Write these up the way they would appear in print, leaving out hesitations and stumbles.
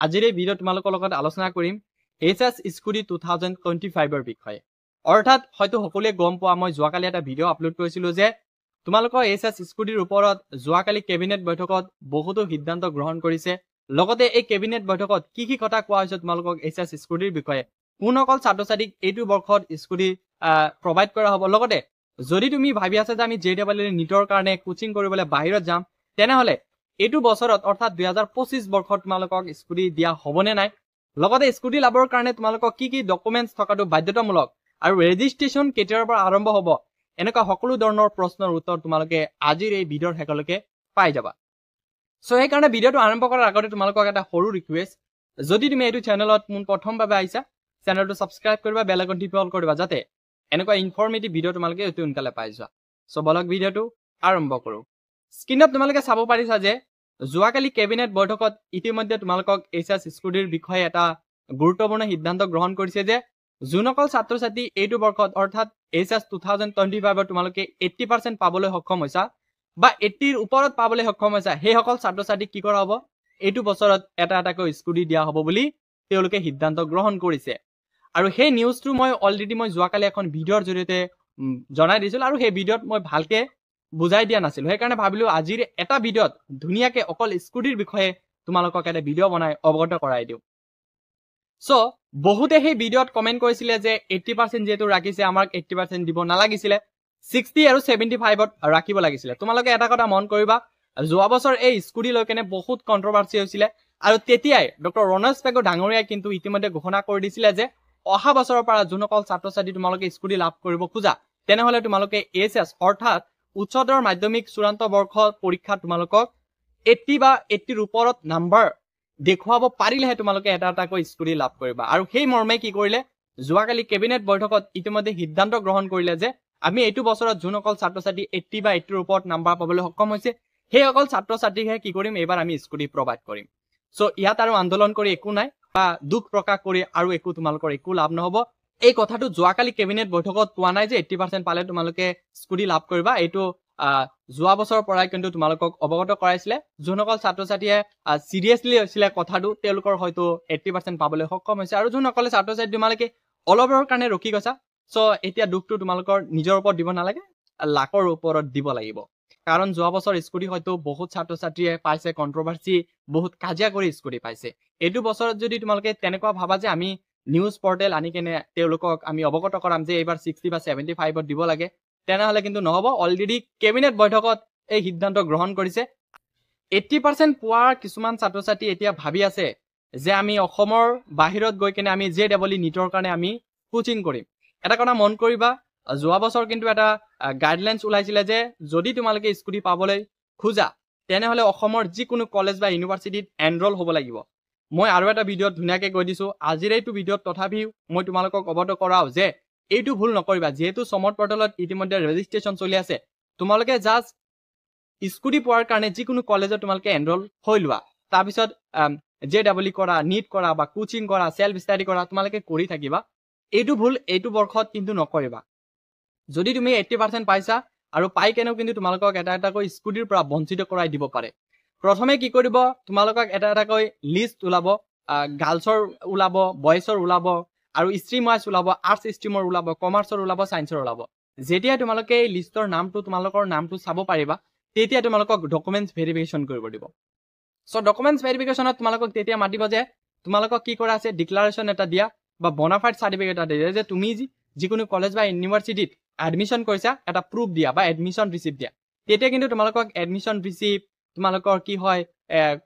আজিৰ এই ভিডিঅ' তোমালোকৰ লগত আলোচনা কৰিম HS স্কুটি 2025 বিষয়ে। অৰ্থাৎ হয়তো সকলোৱে গম পোৱা মই যোৱাকালি এটা ভিডিঅ' আপলোড কৰিছিলো যে তোমালোকৰ HS স্কুটিৰ ওপৰত যোৱাকালি কেবিনেট বৈঠকত বহুতো সিদ্ধান্ত গ্ৰহণ কৰিছে। লগতে এই কেবিনেট বৈঠকত কি কথা কোৱা হৈছে তোমালোকক HS স্কুটিৰ বিষয়ে, কোনসকল ছাত্ৰ-ছাত্ৰীক এইটো বৰ্ষত স্কুটি প্ৰভাইড কৰা হ'ব। লগতে যদি তুমি ভাবি আছা যে আমি JEE নিটৰ কাৰণে কোচিং কৰিবলৈ বাহিৰত যাম, তেনেহলে এইটো বছৰত অৰ্থাৎ 2025 বৰ্ষত তোমালোকক স্কুটি দিয়া হ'বনে নাই, লগতে স্কুটি লাভৰ কাৰণে তোমালোকক কি ডকুমেন্টছ থকাটো বাধ্যতামূলক আৰু ৰেজিষ্ট্ৰেচন কেতিয়াৰ পৰা আৰম্ভ হ'ব, এনেকুৱা সকলো ধৰণৰ প্ৰশ্নৰ উত্তৰ তোমালোকে আজিৰ এই ভিডিঅ'ৰ শেষলৈকে পাই যাবা। সো সেইকাৰণে ভিডিঅ'টো আৰম্ভ কৰাৰ আগতে তোমালোকক এটা সৰু ৰিকুৱেষ্ট, যদি তুমি এইটো চেনেলত প্ৰথমভাৱে আহিছা চেনেলটো সাবস্ক্ৰাইব কৰিবা, বেল আইকন টিপি অল কৰিবা যাতে এনেকুৱা ইনফৰমেটিভ ভিডিঅ' তোমালোকে অতি সোনকালে পাই যোৱা। সো বলক ভিডিঅ'টো আৰম্ভ কৰো। স্ক্ৰীনত তোমালোকে চাব পাৰিছা যে যোৱাকালি কেবিনেট বৈঠকত ইতিমধ্যে তোমালোকক HS স্কুটিৰ বিষয়ে এটা গুৰুত্বপূৰ্ণ সিদ্ধান্ত গ্ৰহণ কৰিছে যে যোনসকল ছাত্ৰ-ছাত্ৰী এইটো বৰ্ষত অৰ্থাৎ HS 2025 তোমালোকে 80% পাবলৈ সক্ষম হৈছা বা 80ৰ ওপৰত পাবলৈ সক্ষম হৈছা, সেইসকল ছাত্ৰ-ছাত্ৰীক কি কৰা হ'ব, এইটো বছৰত এটাকৈ স্কুটি দিয়া হ'ব বুলি তেওঁলোকে সিদ্ধান্ত গ্ৰহণ কৰিছে। আৰু সেই নিউজটো মই অলৰেডি যোৱাকালি এখন ভিডিঅ'ৰ জৰিয়তে জনাই দিছিল আৰু সেই ভিডিঅ'ত মই ভালকে বুজাই দিয়া নাছিলো। সেইকাৰণে ভাবিলো আজিৰ এটা ভিডিঅ'ত ধুনীয়াকে অকল স্কুটিৰ বিষয়ে তোমালোকক এটা ভিডিঅ' বনাই অৱগত কৰাই দিওঁ। সো বহুতে সেই ভিডিঅ'ত কমেন্ট কৰিছিলে যে 80% যেহেতু ৰাখিছে আমাক 80% দিব নালাগিছিলে, 60 আৰু 75ত ৰাখিব লাগিছিলে। তোমালোকে এটা কথা মন কৰিবা, যোৱা বছৰ এই স্কুটি লৈ কেনে বহুত কন্ট্ৰভাৰ্সি হৈছিলে আৰু তেতিয়াই ডক্টৰ ৰণাল্ড পেগু ডাঙৰীয়াই কিন্তু ইতিমধ্যে ঘোষণা কৰি দিছিলে যে অহা বছৰৰ পৰা যোনসকল ছাত্ৰ-ছাত্ৰী তোমালোকে স্কুটি লাভ কৰিব খোজা, তেনেহলে তোমালোকে HS অৰ্থাৎ উচ্চতৰ মাধ্যমিক চূড়ান্ত বৰ্ষ পৰীক্ষাত তোমালোকক 80 বা 80ৰ ওপৰত নাম্বাৰ দেখুৱাব পাৰিলেহে তোমালোকে এটাকৈ স্কুটি লাভ কৰিবা। আৰু সেই মৰ্মে কি কৰিলে, যোৱাকালি কেবিনেট বৈঠকত ইতিমধ্যে সিদ্ধান্ত গ্ৰহণ কৰিলে যে আমি এইটো বছৰত যোনসকল ছাত্ৰ-ছাত্ৰী 80 বা 80ৰ ওপৰত নাম্বাৰ পাবলৈ সক্ষম হৈছে সেইসকল ছাত্ৰ-ছাত্ৰীকহে কি কৰিম, এইবাৰ আমি স্কুটি প্ৰভাইড কৰিম। সো ইয়াত আৰু আন্দোলন কৰি একো নাই বা দুখ প্ৰকাশ কৰি আৰু তোমালোকৰ একো লাভ নহব। এই কথাটো যোৱাকালি কেবিনেট বৈঠকত কোৱা নাই যে 80% পালে তোমালোকে স্কুটি লাভ কৰিবা, এইটো যোৱা বছৰৰ পৰাই কিন্তু তোমালোকক অৱগত কৰাইছিলে। যোনসকল ছাত্ৰ-ছাত্ৰীয়ে চিৰিয়াছলি হৈছিলে কথাটো, তেওঁলোকৰ হয়তো 80% পাবলৈ সক্ষম হৈছে আৰু যোনসকলে ছাত্ৰ-ছাত্ৰী তোমালোকে অলপৰ কাৰণে ৰখি গৈছা, সো এতিয়া দুখটো তোমালোকৰ নিজৰ ওপৰত দিব নালাগে, লাকৰ ওপৰত দিব লাগিব। কাৰণ যোৱা বছৰ স্কুটি হয়তো বহুত ছাত্ৰ-ছাত্ৰীয়ে পাইছে কন্ট্ৰভাৰ্সি, বহুত কাজিয়া কৰি স্কুটি পাইছে। এইটো বছৰত যদি তোমালোকে তেনেকুৱা ভাবা যে আমি নিউজ পৰ্টেল আনি কেনে তেওঁলোকক আমি অৱগত কৰাম যে এইবাৰ 60 বা 75ত দিব লাগে, তেনেহলে কিন্তু নহব। অলৰেডি কেবিনেট বৈঠকত এই সিদ্ধান্ত গ্ৰহণ কৰিছে। 80% পোৱাৰ কিছুমান ছাত্ৰ-ছাত্ৰী এতিয়া ভাবি আছে যে আমি অসমৰ বাহিৰত গৈ কেনে আমি JEE নিটৰ কাৰণে আমি কোচিং কৰিম। এটা কথা মন কৰিবা, যোৱা বছৰ কিন্তু এটা গাইডলাইনছ ওলাইছিলে যে যদি তোমালোকে স্কুটি পাবলৈ খোজা তেনেহলে অসমৰ যিকোনো কলেজ বা ইউনিভাৰ্চিটিত এনৰোল হ'ব লাগিব। মই আৰু এটা ভিডিঅ'ত ধুনীয়াকে কৈ দিছো, আজিৰ এইটো ভিডিঅ'ত তথাপিও মই তোমালোকক অৱগত কৰাও যে এইটো ভুল নকৰিবা। যিহেতু সমৰ্থ পৰ্টেলত ইতিমধ্যে ৰেজিষ্ট্ৰেচন চলি আছে, তোমালোকে জাষ্ট স্কুটি পোৱাৰ কাৰণে যিকোনো কলেজত তোমালোকে এনৰোল হৈ লোৱা, তাৰপিছত JEE কৰা, নিট কৰা বা কোচিং কৰা, সেল্ফ ষ্টাডি কৰা, তোমালোকে কৰি থাকিবা। এইটো ভুল এইটো বৰ্ষত কিন্তু নকৰিবা। যদি তুমি 80% পাইছা আৰু পাই কেনেও কিন্তু তোমালোকক এটাকৈ স্কুটিৰ পৰা বঞ্চিত কৰাই দিব পাৰে। প্ৰথমে কি কৰিব, তোমালোকক এটাকৈ লিষ্ট ওলাব, গাৰ্লছৰ ওলাব, বয়ছৰ ওলাব আৰু ষ্ট্ৰীম ৱাইজ ওলাব, আৰ্টছ ষ্ট্ৰীমৰ ওলাব, কমাৰ্চৰ ওলাব, সায়েন্সৰ ওলাব। যেতিয়া তোমালোকে এই লিষ্টৰ নামটো তোমালোকৰ নামটো চাব পাৰিবা, তেতিয়া তোমালোকক ডকুমেন্টছ ভেৰিফিকেশ্যন কৰিব দিব। সো ডকুমেন্টছ ভেৰিফিকেশ্যনত তোমালোকক তেতিয়া মাতিব যে তোমালোকক কি কৰা আছে, ডিক্লাৰেশ্যন এটা দিয়া বা বনাফাইড চাৰ্টিফিকেট এটা দিয়া যে তুমি যিকোনো কলেজ বা ইউনিভাৰ্চিটিত এডমিশ্যন কৰিছা, এটা প্ৰুফ দিয়া বা এডমিশ্যন ৰিচিপ্ট দিয়া। তেতিয়া কিন্তু তোমালোকক এডমিশ্যন ৰিচিপ্ট, তোমালোকৰ কি হয়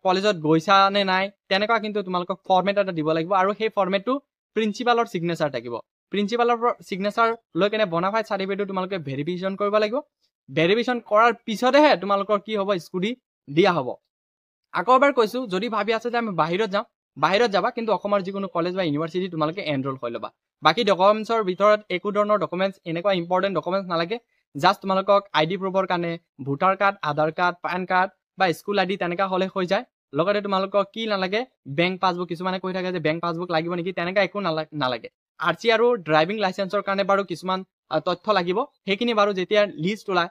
কলেজত গৈছা নে নাই, তেনেকুৱা কিন্তু তোমালোকক ফৰ্মেট এটা দিব লাগিব আৰু সেই ফৰ্মেটটো প্ৰিন্সিপালৰ সিগনেচাৰ থাকিব। প্ৰিন্সিপালৰ সিগনেচাৰ লৈ কেনে বনাফাইড চাৰ্টিফিকেটটো তোমালোকে ভেৰিফিকেশ্যন কৰিব লাগিব। ভেৰিফিকেশ্যন কৰাৰ পিছতহে তোমালোকৰ কি হ'ব, স্কুটি দিয়া হ'ব। আকৌ এবাৰ কৈছো, যদি ভাবি আছে যে আমি বাহিৰত যাম, বাহিৰত যাবা, কিন্তু অসমৰ যিকোনো কলেজ বা ইউনিভাৰ্চিটি তোমালোকে এনৰোল হৈ ল'বা। বাকী ডকুমেন্টছৰ ভিতৰত একো ধৰণৰ ডকুমেন্টছ এনেকুৱা ইম্পৰ্টেণ্ট ডকুমেন্টছ নালাগে। জাষ্ট তোমালোকক ID প্ৰুফৰ কাৰণে ভোটাৰ কাৰ্ড, আধাৰ কাৰ্ড, পেন কাৰ্ড বা স্কুল ID তেনেকা হলে হৈ যায়। লগতে তোমালোকক কি নালাগে, বেংক পাছবুক, কিছুমানে কৈ থাকে যে বেংক পাছবুক লাগিব নেকি, তেনেকা একো নালাগে। RC আৰু ড্ৰাইভিং লাইচেন্সৰ কাৰণে বাৰু কিছুমান তথ্য লাগিব, সেইখিনি বাৰু যেতিয়া লিষ্ট ওলাই,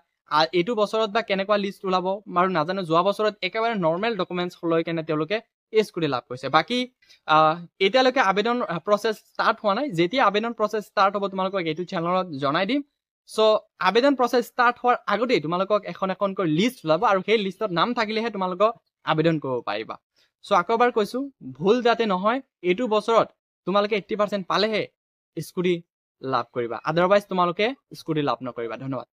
এইটো বছৰত বা কেনেকুৱা লিষ্ট ওলাব বাৰু নাজানো। যোৱা বছৰত একেবাৰে নৰ্মেল ডকুমেন্টছ লৈ কেনে তেওঁলোকে এই স্কুটি লাভ কৰিছে বাকি এতিয়ালৈকে আবেদন প্ৰসেস ষ্টাৰ্ট হোৱা নাই যেতিয়া আবেদন প্ৰসেস ষ্টাৰ্ট হ'ব তোমালোকক এইটো চেনেলত জনাই দিম সো আবেদন প্ৰসেস ষ্টাৰ্ট হোৱাৰ আগতে তোমালোকক এখন লিষ্ট ওলাব আৰু সেই লিষ্টত নাম থাকিলেহে তোমালোকক আবেদন কৰিব পাৰিবা সো আকবাৰ কৈছো ভুল যাতে নহয় এইটো বছৰত তোমালোকে 80% পালেহে স্কুটি লাভ কৰিবা আদাৰৱাইজ তোমালোকে স্কুটি লাভ নকৰিবা ধন্যবাদ